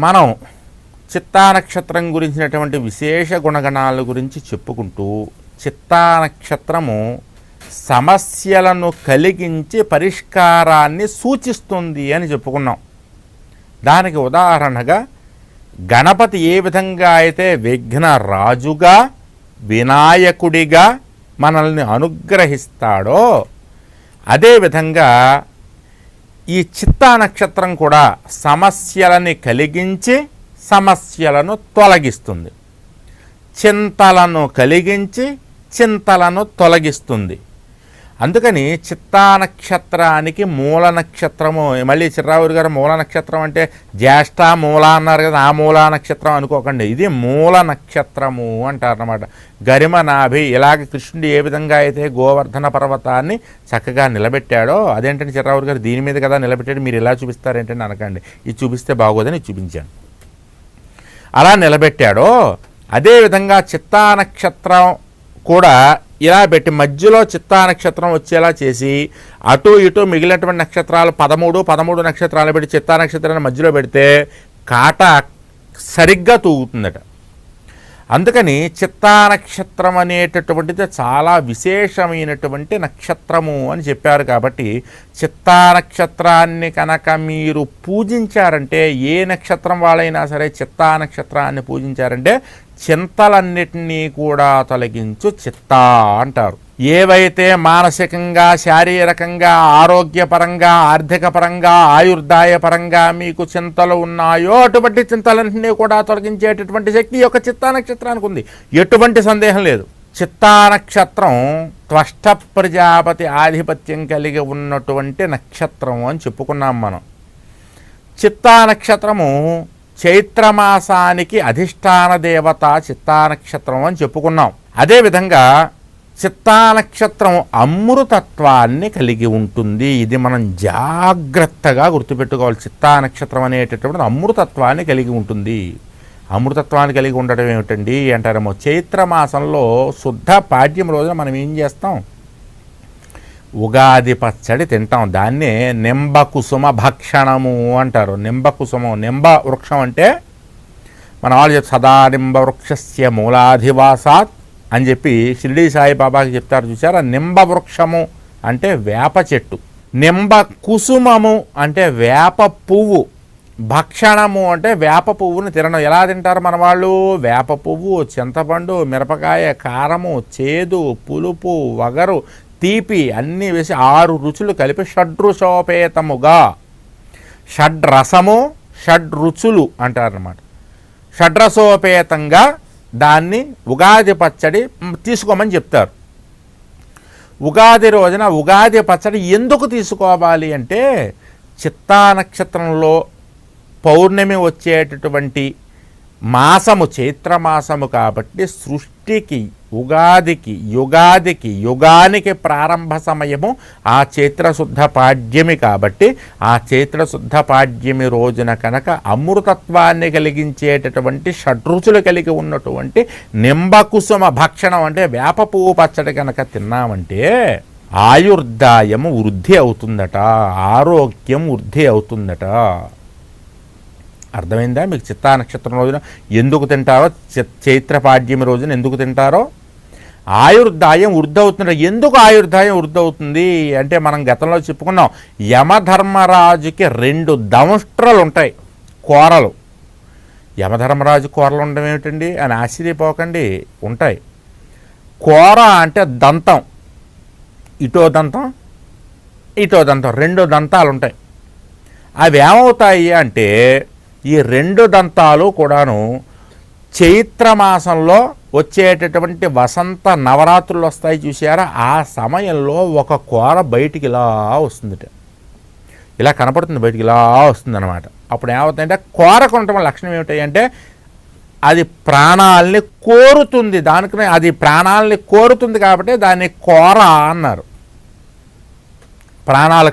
మనం చిత్తా నక్షత్రం గురించినటువంటి విశేష గుణగణాల గురించి చెప్పుకుంటూ, చిత్తా నక్షత్రము సమస్యలను కలిగించి పరిష్కారాన్ని సూచిస్తుంది అని చెప్పుకున్నాం. దానికి ఉదాహరణగా గణపతి ఏ విధంగా అయితే విఘ్న రాజుగా వినాయకుడిగా మనల్ని అనుగ్రహిస్తాడో, అదేవిధంగా ఈ చిత్తా నక్షత్రం కూడా సమస్యలని కలిగించి సమస్యలను తొలగిస్తుంది, చింతలను కలిగించి చింతలను తొలగిస్తుంది. అందుకని చిత్తా నక్షత్రానికి మూల నక్షత్రము, మళ్ళీ చిర్రావురి గారు మూల నక్షత్రం అంటే జ్యేష్ఠ మూల అన్నారు కదా, ఆ మూల నక్షత్రం అనుకోకండి, ఇది మూల నక్షత్రము అంటారన్నమాట. గరిమ నాభి, ఇలాగ కృష్ణుడు ఏ విధంగా అయితే గోవర్ధన పర్వతాన్ని చక్కగా నిలబెట్టాడో, అదేంటంటే చిర్రావురి గారు దీని మీద కదా నిలబెట్టాడు, మీరు ఇలా చూపిస్తారేంటంటే అనకండి, ఇది చూపిస్తే బాగోదని చూపించాను. అలా నిలబెట్టాడో అదేవిధంగా చిత్తా నక్షత్రం కూడా ఇలా పెట్టి మధ్యలో చిత్తా నక్షత్రం వచ్చేలా చేసి అటు ఇటు మిగిలినటువంటి నక్షత్రాలు 13 నక్షత్రాలు పెట్టి చిత్తా నక్షత్రాన్ని మధ్యలో పెడితే కాట సరిగ్గా తూగుతుందట. అందుకని చిత్తా నక్షత్రం అనేటటువంటిది చాలా విశేషమైనటువంటి నక్షత్రము అని చెప్పారు. కాబట్టి చిత్తా నక్షత్రాన్ని కనుక మీరు పూజించారంటే, ఏ నక్షత్రం వాళ్ళైనా సరే చిత్తా నక్షత్రాన్ని పూజించారంటే చింతలన్నిటినీ కూడా తొలగించు చిత్తా అంటారు. ఏవైతే మానసికంగా, శారీరకంగా, ఆరోగ్యపరంగా, ఆర్థిక పరంగా, ఆయుర్దాయపరంగా మీకు చింతలు ఉన్నాయో అటువంటి చింతలన్నింటినీ కూడా తొలగించేటటువంటి శక్తి యొక్క చిత్తా నక్షత్రానికి ఉంది, ఎటువంటి సందేహం లేదు. చిత్తా నక్షత్రం త్వష్ట ప్రజాపతి ఆధిపత్యం కలిగి ఉన్నటువంటి నక్షత్రం అని చెప్పుకున్నాం మనం. చిత్తా నక్షత్రము చైత్రమాసానికి అధిష్టాన దేవత చిత్తా నక్షత్రం అని చెప్పుకున్నాం. అదేవిధంగా చిత్తా నక్షత్రం అమృతత్వాన్ని కలిగి ఉంటుంది. ఇది మనం జాగ్రత్తగా గుర్తుపెట్టుకోవాలి. చిత్తా నక్షత్రం అనేటటువంటి అమృతత్వాన్ని కలిగి ఉంటుంది. అమృతత్వాన్ని కలిగి ఉండటం ఏమిటండి అంటారేమో, చైత్రమాసంలో శుద్ధ పాడ్యం రోజున మనం ఏం చేస్తాం, ఉగాది పచ్చడి తింటాం. దాన్నే నింబ కుసుమ భక్షణము అంటారు. నింబ కుసుమం, నింబ వృక్షం అంటే మన వాళ్ళు చెప్తారు సదా నింబ వృక్షస్య మూలాధివాసాత్ అని చెప్పి షిరిడీ సాయిబాబాకి చెప్తారు చూసారా. నింబ వృక్షము అంటే వేప చెట్టు, నింబ కుసుమము అంటే వేప పువ్వు, భక్షణము అంటే వేప పువ్వుని తినడం. ఎలా తింటారు మన వాళ్ళు, వేప పువ్వు, చింతపండు, మిరపకాయ, కారము, చేదు, పులుపు, వగరు, తీపి అన్నీ వేసి 6 రుచులు కలిపి షడ్రుచోపేతముగా, షడ్రసము షడ్రుచులు అంటారన్నమాట. షడ్రసోపేతంగా దాన్ని ఉగాది పచ్చడి తీసుకోమని చెప్తారు. ఉగాది రోజున ఉగాది పచ్చడి ఎందుకు తీసుకోవాలి అంటే, చిత్తా నక్షత్రంలో పౌర్ణమి వచ్చేటటువంటి మాసము చైత్రమాసము కాబట్టి సృష్టికి, ఉగాదికి, యుగానికి ప్రారంభ సమయము ఆ చైత్రశుద్ధ పాడ్యమి కాబట్టి ఆ చైత్రశుద్ధ పాడ్యమి రోజున కనుక అమృతత్వాన్ని కలిగించేటటువంటి షడ్రుచులు కలిగి ఉన్నటువంటి నింబకుసుమ భక్షణం అంటే వేప పువ్వు పచ్చడి కనుక తిన్నామంటే ఆయుర్దాయము వృద్ధి అవుతుందట, ఆరోగ్యం వృద్ధి అవుతుందట. అర్థమైందా మీకు? చిత్తా నక్షత్రం రోజున ఎందుకు తింటారో, చైత్రపాడ్యమి రోజున ఎందుకు తింటారో, ఆయుర్దాయం వృద్ధి అవుతుంది. ఎందుకు ఆయుర్దాయం వృద్ధి అవుతుంది అంటే, మనం గతంలో చెప్పుకున్నాం, యమధర్మరాజుకి 2 దంష్ట్రలు ఉంటాయి, కోరలు. యమధర్మరాజు కోరలు ఉండడం ఏమిటండి అని ఆశ్చర్యపోకండి, ఉంటాయి. కోర అంటే దంతం, ఇటో దంతం ఇటో దంతం, 2 దంతాలు ఉంటాయి. అవి ఏమవుతాయి అంటే, ఈ 2 దంతాలు కూడాను చైత్రమాసంలో వచ్చేటటువంటి వసంత నవరాత్రులు వస్తాయి చూసారా, ఆ సమయంలో ఒక కూర బయటికి ఇలా వస్తుందిట, ఇలా కనపడుతుంది, బయటికి ఇలా వస్తుంది అనమాట. అప్పుడు ఏమవుతుందంటే, కూరకు ఉండటం లక్షణం ఏమిటాయి అంటే, అది ప్రాణాలని కోరుతుంది. దానికి అది ప్రాణాలని కోరుతుంది కాబట్టి దాన్ని కూర అన్నారు. ప్రాణాలు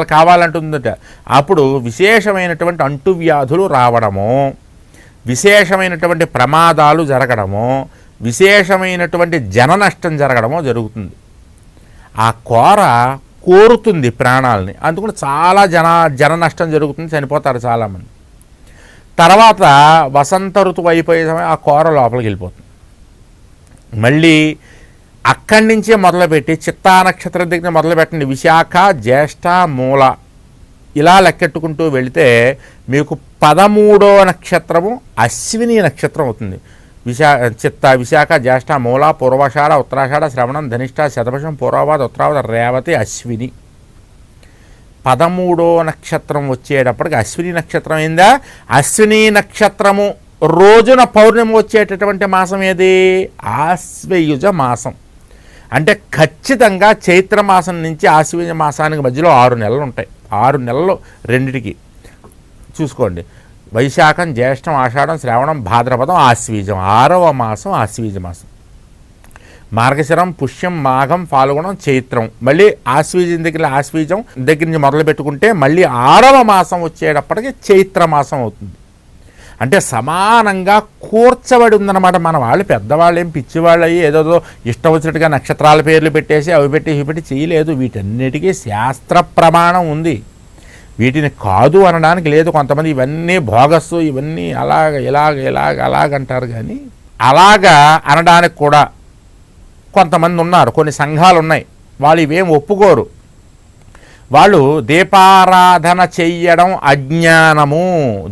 కావాలంటుందట. అప్పుడు విశేషమైనటువంటి అంటువ్యాధులు రావడము, విశేషమైనటువంటి ప్రమాదాలు జరగడము, విశేషమైనటువంటి జన నష్టం జరగడము జరుగుతుంది. ఆ కోర కోరుతుంది ప్రాణాలని, అందుకని చాలా జన నష్టం జరుగుతుంది, చనిపోతారు చాలామంది. తర్వాత వసంత ఋతువు అయిపోయే సమయం ఆ కూర లోపలికి వెళ్ళిపోతుంది. మళ్ళీ అక్కడి నుంచే మొదలుపెట్టి చిత్తా నక్షత్రం దగ్గర మొదలుపెట్టండి, విశాఖ, జ్యేష్ఠ, మూల ఇలా లెక్కెట్టుకుంటూ వెళితే మీకు 13వ నక్షత్రము అశ్విని నక్షత్రం అవుతుంది. విశాఖ, జ్యేష్ఠ, మూల, పూర్వాషాఢ, ఉత్తరాషాఢ, శ్రవణం, ధనిష్ట, శతభిషం, పూర్వభాద్ర, ఉత్తరావధ, రేవతి, అశ్విని. 13వ నక్షత్రం వచ్చేటప్పటికి అశ్విని నక్షత్రం అయిందా? అశ్విని నక్షత్రము రోజున పౌర్ణమి వచ్చేటటువంటి మాసం ఏది? ఆశ్వయుజ మాసం. అంటే ఖచ్చితంగా చైత్రమాసం నుంచి ఆశ్వయుజ మాసానికి మధ్యలో 6 నెలలు ఉంటాయి. 6 నెలలు రెండిటికి చూసుకోండి. వైశాఖం, జ్యేష్టం, ఆషాఢం, శ్రావణం, భాద్రపదం, ఆశ్వీజం. 6వ మాసం ఆశ్వీజ మాసం. మార్గశిరం, పుష్యం, మాఘం, ఫాల్గుణం, చైత్రం. మళ్ళీ ఆశ్వీజం దగ్గర నుంచి మొదలు పెట్టుకుంటే మళ్ళీ 6వ మాసం వచ్చేటప్పటికి చైత్రమాసం అవుతుంది. అంటే సమానంగా కూర్చబడి ఉందన్నమాట. మన వాళ్ళు పెద్దవాళ్ళు ఏం పిచ్చివాళ్ళు అయ్యి ఏదో ఇష్టం వచ్చినట్టుగా నక్షత్రాల పేర్లు పెట్టేసి అవి పెట్టి ఇవి పెట్టి చేయలేదు. వీటన్నిటికీ శాస్త్ర ప్రమాణం ఉంది. వీటిని కాదు అనడానికి లేదు. కొంతమంది ఇవన్నీ భోగస్సు, ఇవన్నీ అలాగంటారు. కానీ అలాగా అనడానికి కూడా కొంతమంది ఉన్నారు. కొన్ని సంఘాలు ఉన్నాయి, వాళ్ళు ఇవేం ఒప్పుకోరు. వాళ్ళు దీపారాధన చెయ్యడం అజ్ఞానము,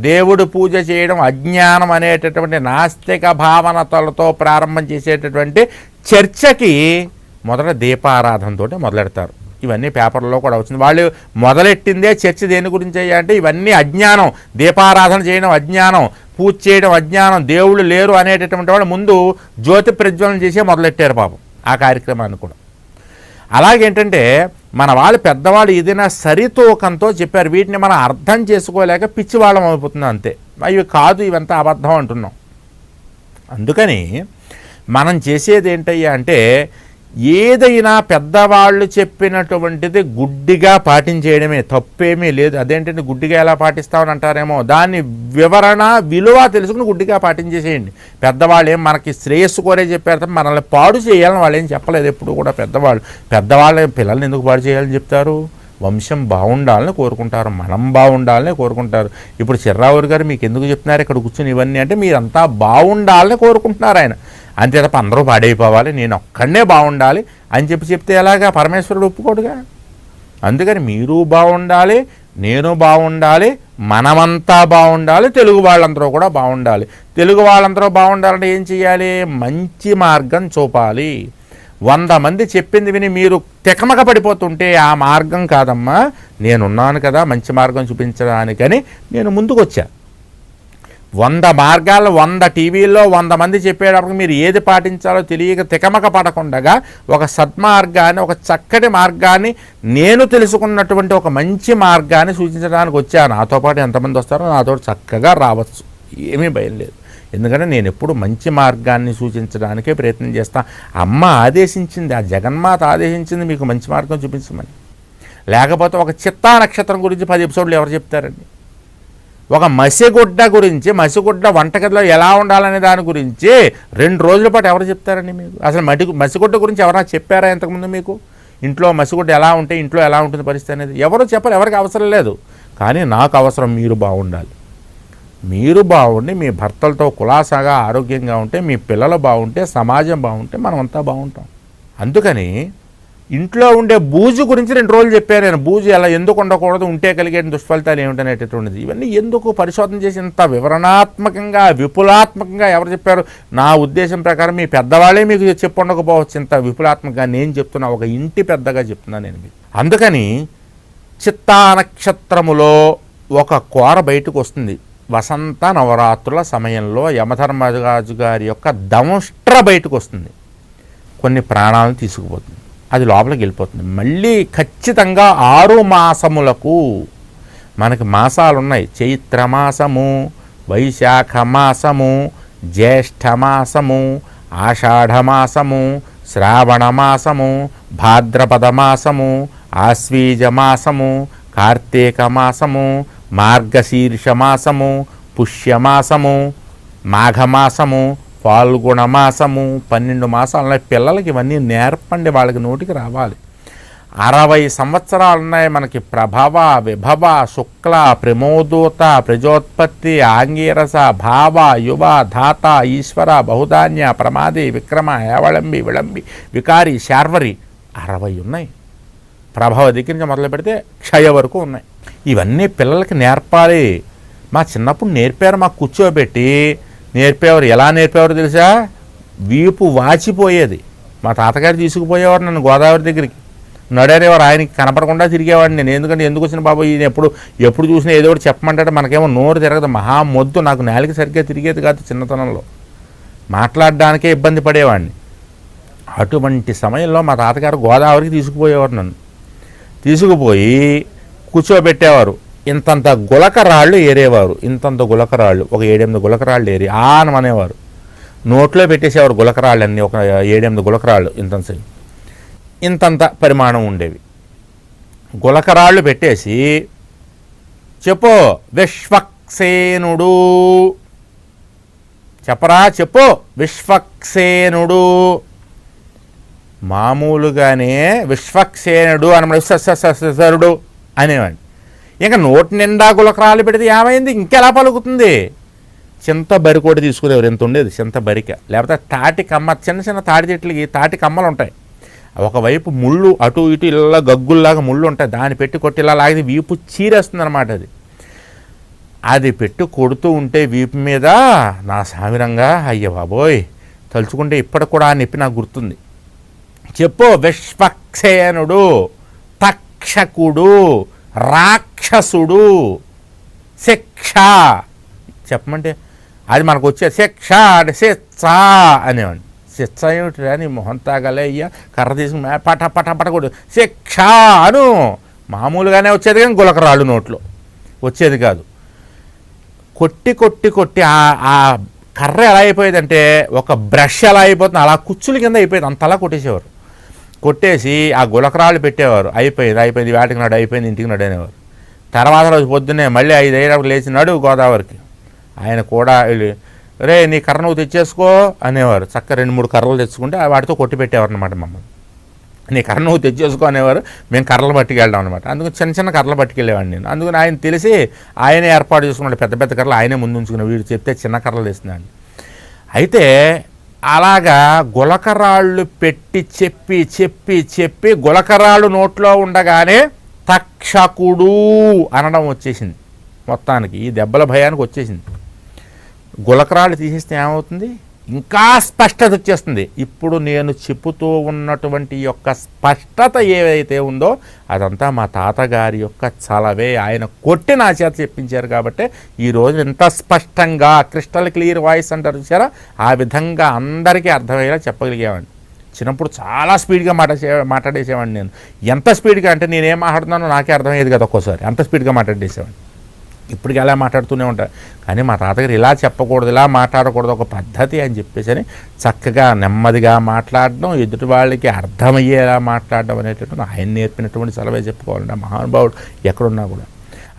దేవుడు పూజ చేయడం అజ్ఞానం అనేటటువంటి నాస్తిక భావనతలతో ప్రారంభం చేసేటటువంటి చర్చకి మొదట దీపారాధనతో మొదలెడతారు. ఇవన్నీ పేపర్లో కూడా వచ్చింది. వాళ్ళు మొదలెట్టిందే చర్చ దేని గురించి అంటే ఇవన్నీ అజ్ఞానం, దీపారాధన చేయడం అజ్ఞానం, పూజ చేయడం అజ్ఞానం, దేవుళ్ళు లేరు అనేటటువంటి వాళ్ళు ముందు జ్యోతి ప్రజ్వలన చేసే మొదలెట్టారు పాపం ఆ కార్యక్రమాన్ని కూడా. అలాగేంటంటే మన వాళ్ళు పెద్దవాళ్ళు ఏదైనా సరితూకంతో చెప్పారు. వీటిని మనం అర్థం చేసుకోలేక పిచ్చివాళ్ళం అయిపోతున్నాం అంతే. అవి కాదు, ఇవంతా అబద్ధం అంటున్నాం. అందుకని మనం చేసేది ఏంటయ్యా అంటే ఏదైనా పెద్దవాళ్ళు చెప్పినటువంటిది గుడ్డిగా పాటించేయడమే, తప్పేమీ లేదు. అదేంటంటే గుడ్డిగా ఎలా పాటిస్తామని అంటారేమో, దాన్ని వివరణ విలువ తెలుసుకుని గుడ్డిగా పాటించేసేయండి. పెద్దవాళ్ళు ఏం మనకి శ్రేయస్సు కోరే చెప్పారు తప్ప మనల్ని పాడు చేయాలని వాళ్ళు ఏం చెప్పలేదు ఎప్పుడు కూడా. పెద్దవాళ్ళు పిల్లల్ని ఎందుకు పాడు చేయాలని చెప్తారు? వంశం బాగుండాలని కోరుకుంటారు, మనం బాగుండాలని కోరుకుంటారు. ఇప్పుడు చిర్రావూరు గారు మీకు ఎందుకు చెప్తున్నారు ఇక్కడ కూర్చుని ఇవన్నీ అంటే మీరంతా బాగుండాలని కోరుకుంటున్నారు ఆయన. అంతే తప్ప అందరూ పాడైపోవాలి, నేను ఒక్కడనే బాగుండాలి అని చెప్తే ఎలాగా? పరమేశ్వరుడు ఒప్పుకోడుగా. అందుకని మీరు బాగుండాలి, నేను బాగుండాలి, మనమంతా బాగుండాలి, తెలుగు వాళ్ళందరూ కూడా బాగుండాలి. తెలుగు వాళ్ళందరూ బాగుండాలంటే ఏం చేయాలి? మంచి మార్గం చూపాలి. 100 మంది చెప్పింది విని మీరు తెకమక పడిపోతుంటే ఆ మార్గం కాదమ్మా, నేనున్నాను కదా మంచి మార్గం చూపించడానికని నేను ముందుకు వచ్చా. 100 మార్గాలు 100 టీవీల్లో 100 మంది చెప్పేటప్పుడు మీరు ఏది పాటించాలో తెలియక తికమక పడకుండా ఒక సద్మార్గాన్ని, ఒక చక్కటి మార్గాన్ని, నేను తెలుసుకున్నటువంటి ఒక మంచి మార్గాన్ని సూచించడానికి వచ్చాను. నాతో పాటు ఎంతమంది వస్తారో నాతో చక్కగా రావచ్చు, ఏమీ భయం లేదు. ఎందుకంటే నేను ఎప్పుడు మంచి మార్గాన్ని సూచించడానికే ప్రయత్నం చేస్తాను. అమ్మ ఆదేశించింది, ఆ జగన్మాత ఆదేశించింది మీకు మంచి మార్గం చూపించమని. లేకపోతే ఒక చిత్తా నక్షత్రం గురించి 10 ఎపిసోడ్లు ఎవరు చెప్తారండి? ఒక మసిగుడ్డ గురించి, మసిగుడ్డ వంటగదిలో ఎలా ఉండాలనే దాని గురించి 2 రోజుల పాటు ఎవరు చెప్తారండి మీకు? అసలు మసిగుడ్డ గురించి ఎవరైనా చెప్పారా ఇంతకుముందు మీకు? ఇంట్లో మసిగుడ్డ ఎలా ఉంటే ఇంట్లో ఎలా ఉంటుంది పరిస్థితి అనేది ఎవరు చెప్పరు, ఎవరికి అవసరం లేదు. కానీ నాకు అవసరం మీరు బాగుండాలి. మీరు బాగుండి మీ భర్తలతో కులాసాగా ఆరోగ్యంగా ఉంటే, మీ పిల్లలు బాగుంటే, సమాజం బాగుంటే మనమంతా బాగుంటాం. అందుకని ఇంట్లో ఉండే బూజు గురించి 2 రోజులు చెప్పాను నేను. బూజు ఎలా ఎందుకు ఉండకూడదు, ఉంటే కలిగే దుష్ఫలితాలు ఏమిటనేటటువంటిది ఇవన్నీ ఎందుకు పరిశోధన చేసి ఇంత వివరణాత్మకంగా విపులాత్మకంగా ఎవరు చెప్పారు? నా ఉద్దేశం ప్రకారం మీ పెద్దవాళ్ళే మీకు చెప్పు ఉండకపోవచ్చు. ఇంత విపులాత్మకంగా నేను చెప్తున్నా, ఒక ఇంటి పెద్దగా చెప్తున్నా నేను మీకు. అందుకని చిత్తా నక్షత్రములో ఒక కూర బయటకు వస్తుంది. వసంత నవరాత్రుల సమయంలో యమధర్మరాజు గారి యొక్క దంష్ట్ర బయటకు వస్తుంది. కొన్ని ప్రాణాలను తీసుకుపోతుంది, అది లోపలికి వెళ్ళిపోతుంది. మళ్ళీ ఖచ్చితంగా 6 మాసములకు మనకి మాసాలు ఉన్నాయి. చైత్రమాసము, వైశాఖ మాసము, జ్యేష్ఠమాసము, ఆషాఢమాసము, శ్రావణమాసము, భాద్రపద మాసము, ఆశ్వీజ మాసము, కార్తీక మాసము, మార్గశీర్ష మాసము, పుష్యమాసము, మాఘమాసము, ఫాల్గుణ మాసము, 12 మాసాలు. పిల్లలకి ఇవన్నీ నేర్పండి, వాళ్ళకి నోటికి రావాలి. 60 సంవత్సరాలు ఉన్నాయి మనకి. ప్రభవ, విభవ, శుక్ల, ప్రమోదూత, ప్రజోత్పత్తి, ఆంగీరస, భావ, యువ, ధాత, ఈశ్వర, బహుధాన్య, ప్రమాది, విక్రమ, హేవళంబి, విళంబి, వికారి, శార్వరి 60 ఉన్నాయి. ప్రభవ దగ్గర నుంచి మొదలు పెడితే క్షయ వరకు ఉన్నాయి. ఇవన్నీ పిల్లలకి నేర్పాలి. మా చిన్నప్పుడు నేర్పారు, మాకు కూర్చోబెట్టి నేర్పేవారు. ఎలా నేర్పేవారు తెలుసా? వీపు వాచిపోయేది. మా తాతగారు తీసుకుపోయేవారు నన్ను గోదావరి దగ్గరికి. నడనేవారు, ఆయనకి కనపడకుండా తిరిగేవాడిని నేను. ఎందుకు వచ్చిన బాబు ఈయన ఎప్పుడు చూసినా ఏదో ఒకటి చెప్పమంటే మనకేమో నోరు తిరగదు. మహా మొద్దు, నాకు నాలుక సరిగ్గా తిరిగేది కాదు చిన్నతనంలో, మాట్లాడడానికే ఇబ్బంది పడేవాడిని. అటువంటి సమయంలో మా తాతగారు గోదావరికి తీసుకుపోయేవారు. నన్ను తీసుకుపోయి కూర్చోబెట్టేవారు. ఇంతంత గులకరాళ్ళు ఏరేవారు. ఇంతంత గులకరాళ్ళు, ఒక 7-8 గులకరాళ్ళు ఏరి ఆనమనేవారు. నోట్లో పెట్టేసేవారు గులకరాళ్ళన్నీ, ఒక 7-8 గులకరాళ్ళు ఇంతంత పరిమాణం ఉండేవి. గులకరాళ్ళు పెట్టేసి చెప్పు విశ్వక్సేనుడు, చెప్పరా చెప్పు విశ్వక్సేనుడు. మామూలుగానే విశ్వక్సేనుడు అని సరుడు అనేవాడిని. ఇంకా నోటి నిండా గులకరాలు పెడితే ఏమైంది, ఇంకెలా పలుకుతుంది? చింత బరికోటి తీసుకునేవారు. ఎంత ఉండేది చింత బరిక, లేకపోతే తాటి కమ్మ. చిన్న చిన్న తాటి చెట్లకి తాటి కమ్మలు ఉంటాయి. ఒకవైపు ముళ్ళు అటు ఇటు ఇలా గగ్గుల్లాగా ముళ్ళు ఉంటాయి. దాన్ని పెట్టి కొట్టి ఇలా లాగితే వీపు చీరేస్తుంది అనమాట. అది పెట్టి కొడుతూ ఉంటే వీపు మీద నా సామిరంగా అయ్య బాబోయ్ తలుచుకుంటే ఇప్పటికి కూడా ఆ నొప్పి నాకు గుర్తుంది. చెప్పు విశ్వక్సేనుడు, తక్షకుడు, రాక్షసుడు, శిక్ష. చెప్పమంటే అది మనకు వచ్చే శిక్ష అంటే శిక్ష అనేవాడిని. శిక్ష ఏమిటి అని మొహం తాగలే అయ్యా, కర్ర తీసుకుని పట పట పట కొడు శిక్ష అను. మామూలుగానే వచ్చేది కానీ గులకరాళ్ళు నోట్లో వచ్చేది కాదు. కొట్టి కొట్టి కొట్టి ఆ కర్ర ఎలా అయిపోయేదంటే ఒక బ్రష్ ఎలా అయిపోతుంది అలా కుచ్చుల కింద అయిపోయేది. అంతలా కొట్టేసేవారు. కొట్టేసి ఆ గులకరాళ్ళు పెట్టేవారు. అయిపోయింది వేటకి నాడు అయిపోయింది, ఇంటికి నాడు అనేవారు. తర్వాత రోజు పొద్దున్నే మళ్ళీ 5 అయ్యేటప్పుడు లేచి నడు గోదావరికి. ఆయన కూడా రే నీ కర్ర నువ్వు తెచ్చేసుకో అనేవారు. చక్క 2-3 కర్రలు తెచ్చుకుంటే వాటితో కొట్టి పెట్టేవారు అనమాట మమ్మల్ని. నీ కర్ర నువ్వు తెచ్చేసుకో అనేవారు. మేము కర్రలు పట్టుకెళ్ళాం అనమాట. అందుకు చిన్న చిన్న కర్రలు పట్టుకెళ్ళేవాడిని నేను. అందుకని ఆయన తెలిసి ఆయనే ఏర్పాటు చేసుకున్నాడు. పెద్ద పెద్ద కర్రలు ఆయనే ముందు ఉంచుకున్నాడు. వీడు చెప్తే చిన్న కర్రలు తెస్తున్నాడు. అయితే అలాగా గులకరాళ్ళు పెట్టి చెప్పి చెప్పి చెప్పి గులకరాళ్ళు నోట్లో ఉండగానే తక్షకుడు అనడం వచ్చేసింది. మొత్తానికి ఈ దెబ్బల భయానికి వచ్చేసింది. గులకరాళ్ళు తీసేస్తే ఏమవుతుంది, ఇంకా స్పష్టత వచ్చేస్తుంది. ఇప్పుడు నేను చెప్పుతూ ఉన్నటువంటి యొక్క స్పష్టత ఏదైతే ఉందో అదంతా మా తాతగారి యొక్క చలవే. ఆయన కొట్టి నా చేత చెప్పించారు కాబట్టి ఈరోజు ఇంత స్పష్టంగా క్రిస్టల్ క్లియర్ వాయిస్ అంటారు చూసారా, ఆ విధంగా అందరికీ అర్థమయ్యేలా చెప్పగలిగేవాడిని. చిన్నప్పుడు చాలా స్పీడ్గా మాట్లాడేసేవాడిని నేను. ఎంత స్పీడ్గా అంటే నేనేం మాట్లాడుతున్నానో నాకే అర్థమయ్యేది కదా ఒక్కోసారి, అంత స్పీడ్గా మాట్లాడేసేవాడిని. ఇప్పటికీ అలా మాట్లాడుతూనే ఉంటారు. కానీ మా తాతగారు ఇలా చెప్పకూడదు, ఇలా మాట్లాడకూడదు, ఒక పద్ధతి అని చెప్పేసి అని చక్కగా నెమ్మదిగా మాట్లాడడం, ఎదుటి వాళ్ళకి అర్థమయ్యేలా మాట్లాడడం అనేటటువంటి ఆయన నేర్పినటువంటి సెలవే చెప్పుకోవాలంటే మహానుభావుడు ఎక్కడున్నా కూడా.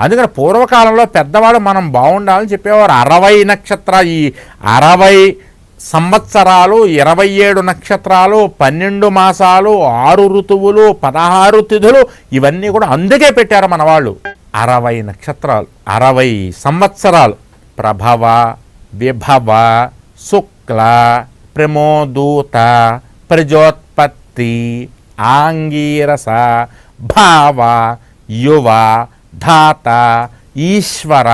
అందుకని పూర్వకాలంలో పెద్దవాళ్ళు మనం బాగుండాలని చెప్పేవారు. 60 నక్షత్రాలు, ఈ 60 సంవత్సరాలు, 27 నక్షత్రాలు, 12 మాసాలు, 6 ఋతువులు, 16 తిథులు, ఇవన్నీ కూడా అందుకే పెట్టారు మన వాళ్ళు. 60 నక్షత్రాలు, 60 సంవత్సరాలు, ప్రభవ, విభవ, శుక్ల, ప్రమోదూత, ప్రజోత్పత్తి, ఆంగీరస, భావ, యువ, ధాత, ఈశ్వర,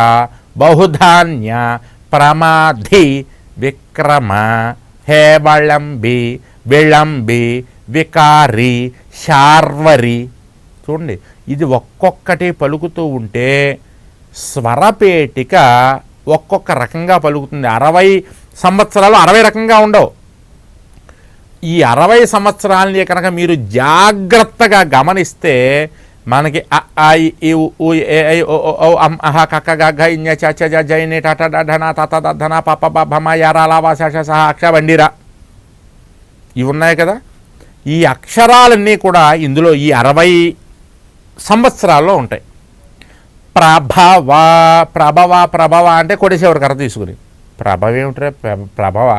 బహుధాన్య, ప్రమాధి, విక్రమ, హేవళంబి, విళంబి, వికారి, శార్వరి. చూడండి, ఇది ఒక్కొక్కటి పలుకుతూ ఉంటే స్వరపేటిక ఒక్కొక్క రకంగా పలుకుతుంది. 60 సంవత్సరాలు 60 రకంగా ఉండవు. ఈ 60 సంవత్సరాలని కనుక మీరు జాగ్రత్తగా గమనిస్తే మనకి అక్ష ఇవి ఉన్నాయి కదా. ఈ అక్షరాలన్నీ కూడా ఇందులో ఈ 60 సంవత్సరాల్లో ఉంటాయి. ప్రభవ, ప్రభవ ప్రభవ అంటే కొట్టేసేవారు కర్ర తీసుకుని. ప్రభవ ఏమిట్రా ప్రభవ?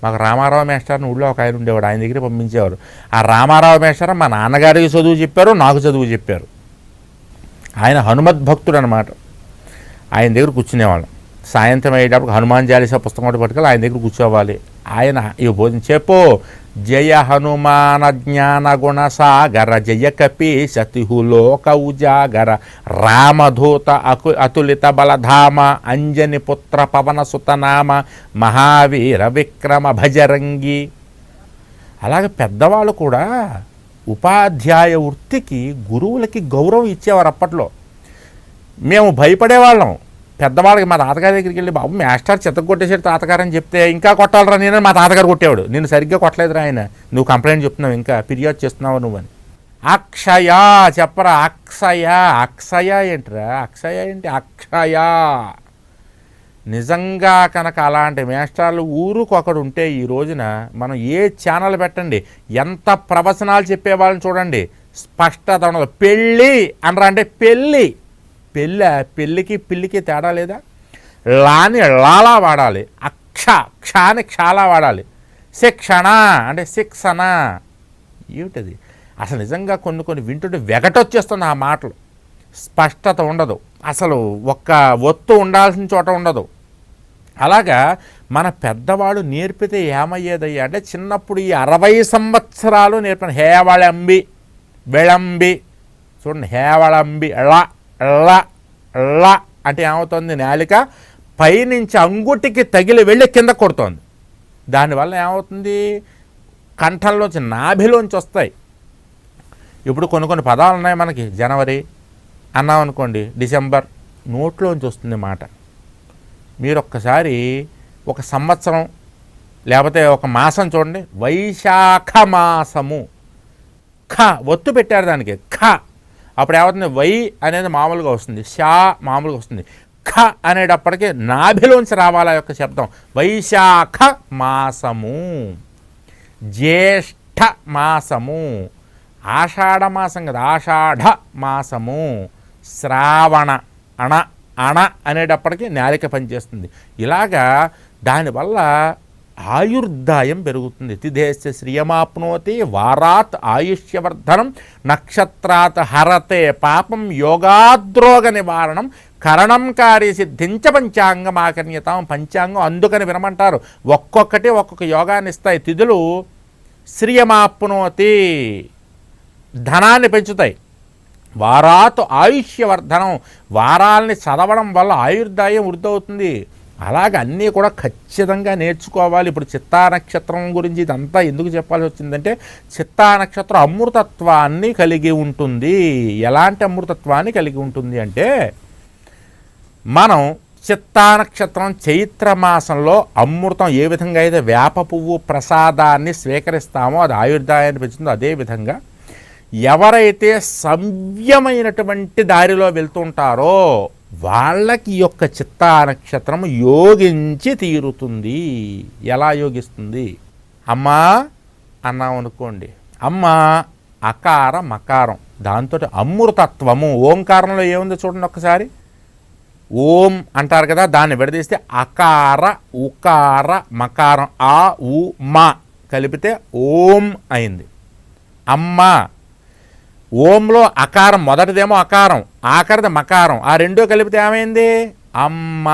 మాకు రామారావు మేస్టర్ని ఊళ్ళో ఒక ఆయన ఉండేవాడు, ఆయన దగ్గర పంపించేవారు. ఆ రామారావు మేస్టర్ మా నాన్నగారికి చదువు చెప్పారు, నాకు చదువు చెప్పారు. ఆయన హనుమద్భక్తుడు అనమాట. ఆయన దగ్గర కూర్చునేవాళ్ళం. సాయంత్రం అయ్యేటప్పుడు హనుమాన్ చాలీసా పుస్తకం ఒకటి పట్టుకెళ్ళి ఆయన దగ్గర కూర్చోవాలి. ఆయన ఇవి బోధన చెప్పు. జయ హనుమాన జ్ఞాన గుణ సాగర జయ కపి సతిహులోక ఉజాగర రామధూత అతులిత బలధామ అంజని పుత్ర పవన సుతనామ మహావీర విక్రమ భజరంగి. అలాగే పెద్దవాళ్ళు కూడా ఉపాధ్యాయ వృత్తికి గురువులకి గౌరవం ఇచ్చేవారు అప్పట్లో. మేము భయపడేవాళ్ళం పెద్దవాళ్ళకి. మా తాతగారి దగ్గరికి వెళ్ళి, బాబు మాస్టర్ చెత్తకు కొట్టేసాడు తాతగారు అని చెప్తే, ఇంకా కొట్టాలరా నేను, మా తాతగారు కొట్టేవాడు. నేను సరిగ్గా కొట్టలేదురా ఆయన, నువ్వు కంప్లైంట్ చెప్తున్నావు, ఇంకా ఫిర్యాదు చేస్తున్నావు నువ్వని. అక్షయ చెప్పరా, అక్షయ. అక్షయ ఏంట్రా? అక్షయ ఏంటి? అక్షయ. నిజంగా కనుక అలాంటి మేస్టర్లు ఊరుకొకడు ఉంటే ఈ రోజున మనం ఏ ఛానల్ పెట్టండి, ఎంత ప్రవచనాలు చెప్పేవాళ్ళని చూడండి, స్పష్టత ఉండదు. పెళ్ళి అనరా అంటే పెళ్ళి, పెళ్ళికి పిల్లికి తేడా లేదా? లాని లాలా వాడాలి, క్షాని క్షాలా వాడాలి, శిక్షణ అంటే శిక్షణ. ఏమిటది అసలు? నిజంగా కొన్ని వింటుంటే వెగటొచ్చేస్తుంది ఆ మాటలు. స్పష్టత ఉండదు, అసలు ఒక్క ఒత్తు ఉండాల్సిన చోట ఉండదు. అలాగా మన పెద్దవాడు నేర్పితే ఏమయ్యేదయ్యా అంటే, చిన్నప్పుడు ఈ 60 సంవత్సరాలు నేర్పిన హేవళంబి వెళంబి చూడండి, హేవళంబి ళ అంటే ఏమవుతుంది? నాలిక పైనుంచి అంగుటికి తగిలి వెళ్ళి కింద కొడుతోంది. దానివల్ల ఏమవుతుంది? కంఠంలోంచి నాభిలోంచి వస్తాయి. ఇప్పుడు కొన్ని పదాలు ఉన్నాయి మనకి. జనవరి అన్నాం అనుకోండి, డిసెంబర్ నోట్లోంచి వస్తుంది మాట. మీరు ఒక్కసారి ఒక సంవత్సరం లేకపోతే ఒక మాసం చూడండి, వైశాఖ మాసము, ఒత్తు పెట్టారు దానికి, అప్పుడు ఏమవుతుంది? వై అనేది మామూలుగా వస్తుంది, షా మామూలుగా వస్తుంది, అనేటప్పటికీ నాభిలోంచి రావాలి ఆ యొక్క శబ్దం. వైశాఖ మాసము, జ్యేష్ఠ మాసము, ఆషాఢ మాసం కదా, ఆషాఢ మాసము, శ్రావణ అణ అనేటప్పటికీ నాలిక పనిచేస్తుంది. ఇలాగా దానివల్ల ఆయుర్దాయం పెరుగుతుంది. తిథేస్య శ్రియమాప్నోతి వారాత్ ఆయుష్యవర్ధనం నక్షత్రాత్ హరతే పాపం యోగాద్రోగ నివారణం కరణం కార్య సిద్ధించ పంచాంగం ఆకర్ణ్యతాం. పంచాంగం అందుకని వినమంటారు. ఒక్కొక్కటి ఒక్కొక్క యోగాన్ని ఇస్తాయి. తిథులు శ్రియమాప్నోతి ధనాన్ని పెంచుతాయి. వారాత్ ఆయుష్యవర్ధనం, వారాల్ని చదవడం వల్ల ఆయుర్దాయం వృద్ధి అవుతుంది. అలాగే అన్నీ కూడా ఖచ్చితంగా నేర్చుకోవాలి. ఇప్పుడు చిత్తా నక్షత్రం గురించి ఇదంతా ఎందుకు చెప్పాల్సి వచ్చిందంటే, చిత్తా నక్షత్రం అమృతత్వాన్ని కలిగి ఉంటుంది. ఎలాంటి అమృతత్వాన్ని కలిగి ఉంటుంది అంటే, మనం చిత్తా నక్షత్రం చైత్రమాసంలో అమృతం ఏ విధంగా అయితే వేప పువ్వు ప్రసాదాన్ని స్వీకరిస్తామో అది ఆయుర్దాయాన్ని పెంచుతుందో, అదేవిధంగా ఎవరైతే సవ్యమైనటువంటి దారిలో వెళ్తుంటారో వాళ్ళకి ఈ యొక్క చిత్తా నక్షత్రం యోగించి తీరుతుంది. ఎలా యోగిస్తుంది? అమ్మా అన్నాం అనుకోండి, అమ్మ అకార మకారం, దాంతో అమృతత్వము. ఓంకారంలో ఏముందో చూడండి ఒక్కసారి. ఓం అంటారు కదా, దాన్ని విడదీస్తే అకార ఉకార మకారం, ఆ ఉ మా కలిపితే ఓం అయింది. అమ్మ, ఓంలో అకారం, మొదటిదేమో అకారం, ఆఖరిది మకారం, ఆ రెండో కలిపితే ఏమైంది? అమ్మ.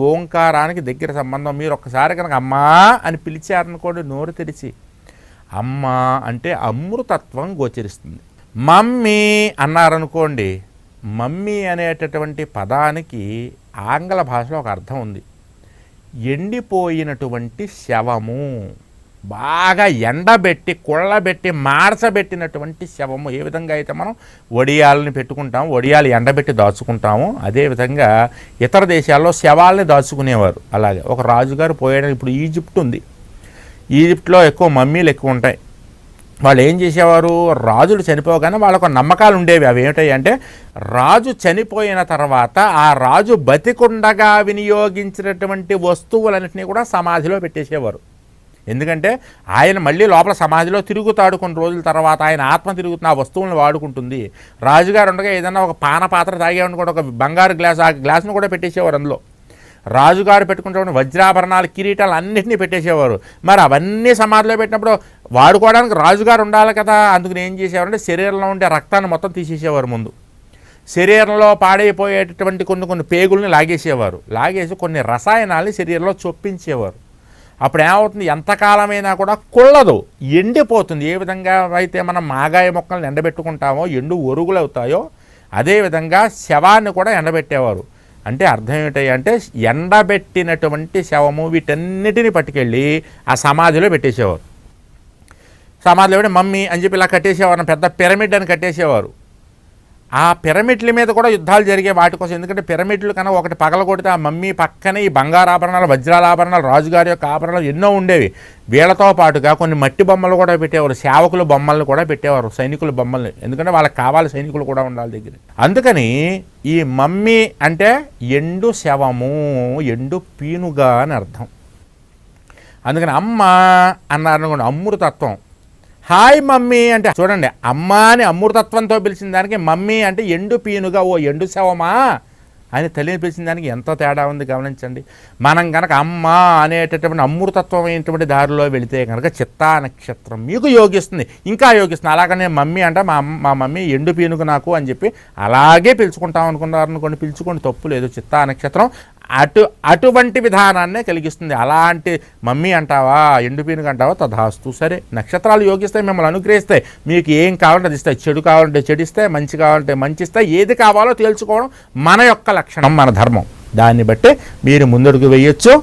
ఓంకారానికి దగ్గర సంబంధం. మీరు ఒక్కసారి కనుక అమ్మా అని పిలిచారనుకోండి నోరు తెరిచి, అమ్మ అంటే అమృతత్వం గోచరిస్తుంది. మమ్మీ అన్నారనుకోండి, మమ్మీ అనేటటువంటి పదానికి ఆంగ్ల భాషలో ఒక అర్థం ఉంది. ఎండిపోయినటువంటి శవము, బాగా ఎండబెట్టి కుళ్ళబెట్టి మార్చబెట్టినటువంటి శవము. ఏ విధంగా అయితే మనం వడియాలని పెట్టుకుంటాము, వడియాలు ఎండబెట్టి దాచుకుంటాము, అదేవిధంగా ఇతర దేశాల్లో శవాల్ని దాచుకునేవారు. అలాగే ఒక రాజుగారు పోయాడు. ఇప్పుడు ఈజిప్ట్ ఉంది, ఈజిప్ట్లో ఎక్కువ మమ్మీలు ఎక్కువ ఉంటాయి. వాళ్ళు ఏం చేసేవారు? రాజులు చనిపోగానే వాళ్ళకు నమ్మకాలు ఉండేవి. అవి ఏమిటాయి అంటే, రాజు చనిపోయిన తర్వాత ఆ రాజు బతికుండగా వినియోగించినటువంటి వస్తువులన్నింటినీ కూడా సమాధిలో పెట్టేసేవారు. ఎందుకంటే ఆయన మళ్ళీ లోపల సమాధిలో తిరుగుతాడు. కొన్ని రోజుల తర్వాత ఆయన ఆత్మ తిరుగుతున్న ఆ వస్తువులను వాడుకుంటుంది. రాజుగారు ఉండగా ఏదన్నా ఒక పాన పాత్ర తాగేవాడిని కూడా, ఒక బంగారు గ్లాస్, ఆ గ్లాస్ను కూడా పెట్టేసేవారు అందులో. రాజుగారు పెట్టుకుంటే వజ్రాభరణాలు కిరీటాలు అన్నింటినీ పెట్టేసేవారు. మరి అవన్నీ సమాధిలో పెట్టినప్పుడు వాడుకోవడానికి రాజుగారు ఉండాలి కదా. అందుకని ఏం చేసేవారంటే శరీరంలో ఉండే రక్తాన్ని మొత్తం తీసేసేవారు. ముందు శరీరంలో పాడైపోయేటటువంటి కొన్ని పేగుల్ని లాగేసేవారు. లాగేసి కొన్ని రసాయనాల్ని శరీరంలో చొప్పించేవారు. అప్పుడు ఏమవుతుంది, ఎంతకాలమైనా కూడా కుళ్ళదు, ఎండిపోతుంది. ఏ విధంగా అయితే మనం మాగాయ మొక్కలను ఎండబెట్టుకుంటామో ఎండు ఒరుగులు అవుతాయో అదేవిధంగా శవాన్ని కూడా ఎండబెట్టేవారు. అంటే అర్థం ఏమిటంటే ఎండబెట్టినటువంటి శవము వీటన్నిటిని పట్టుకెళ్ళి ఆ సమాధిలో పెట్టేసేవారు. సమాధిలో పెట్టి మమ్మీ అని చెప్పి ఇలా కట్టేసేవారు. పెద్ద పిరమిడ్ అని కట్టేసేవారు. ఆ పిరమిడ్ల మీద కూడా యుద్ధాలు జరిగే వాటి కోసం. ఎందుకంటే పిరమిడ్లు కన్నా ఒకటి పగలగొడితే ఆ మమ్మీ పక్కనే ఈ బంగారు ఆభరణాలు, వజ్రాల ఆభరణాలు, రాజుగారి యొక్క ఆభరణాలు ఎన్నో ఉండేవి. వీళ్ళతో పాటుగా కొన్ని మట్టి బొమ్మలు కూడా పెట్టేవారు, సేవకుల బొమ్మలను కూడా పెట్టేవారు, సైనికుల బొమ్మల్ని. ఎందుకంటే వాళ్ళకి కావాలి, సైనికులు కూడా ఉండాలి దగ్గర. అందుకని ఈ మమ్మీ అంటే ఎండు శవము, ఎండు పీనుగా అని అర్థం. అందుకని అమ్మ అన్నారు అనుకోండి, అమృతత్వం. హాయ్ మమ్మీ అంటే చూడండి, అమ్మ అని అమృతత్వంతో పిలిచిన దానికి మమ్మీ అంటే ఎండు పీనుగా, ఓ ఎండు శవమా అని తల్లిని పిలిచిన దానికి ఎంత తేడా ఉంది గమనించండి. మనం కనుక అమ్మ అనేటటువంటి అమృతత్వమైనటువంటి దారిలో వెళితే కనుక చిత్తా నక్షత్రం మీకు యోగిస్తుంది, ఇంకా యోగిస్తుంది. అలాగనే మమ్మీ అంటే మా మమ్మీ ఎండు పీనుగు నాకు అని చెప్పి అలాగే పిలుచుకుంటాం అనుకున్నారనుకోండి, పిలుచుకోండి, తప్పు లేదు. చిత్తా నక్షత్రం అటువంటి విధానాన్నే కలిగిస్తుంది. అలాంటి మమ్మీ అంటావా, ఎండుపీనుగు అంటావా, తధాస్తు. సరే, నక్షత్రాలు యోగిస్తాయి, మిమ్మల్ని అనుగ్రహిస్తాయి. మీకు ఏం కావాలంటే అది ఇస్తాయి. చెడు కావాలంటే చెడిస్తాయి, మంచి కావాలంటే మంచి ఇస్తాయి. ఏది కావాలో తేల్చుకోవడం మన యొక్క లక్షణం, మన ధర్మం. దాన్ని బట్టే మీరు ముందడుగు వేయొచ్చు.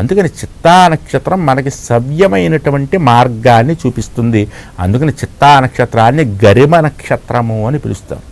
అందుకని చిత్తా నక్షత్రం మనకి సవ్యమైనటువంటి మార్గాన్ని చూపిస్తుంది. అందుకని చిత్తా నక్షత్రాన్ని గరిమ నక్షత్రము అని పిలుస్తారు.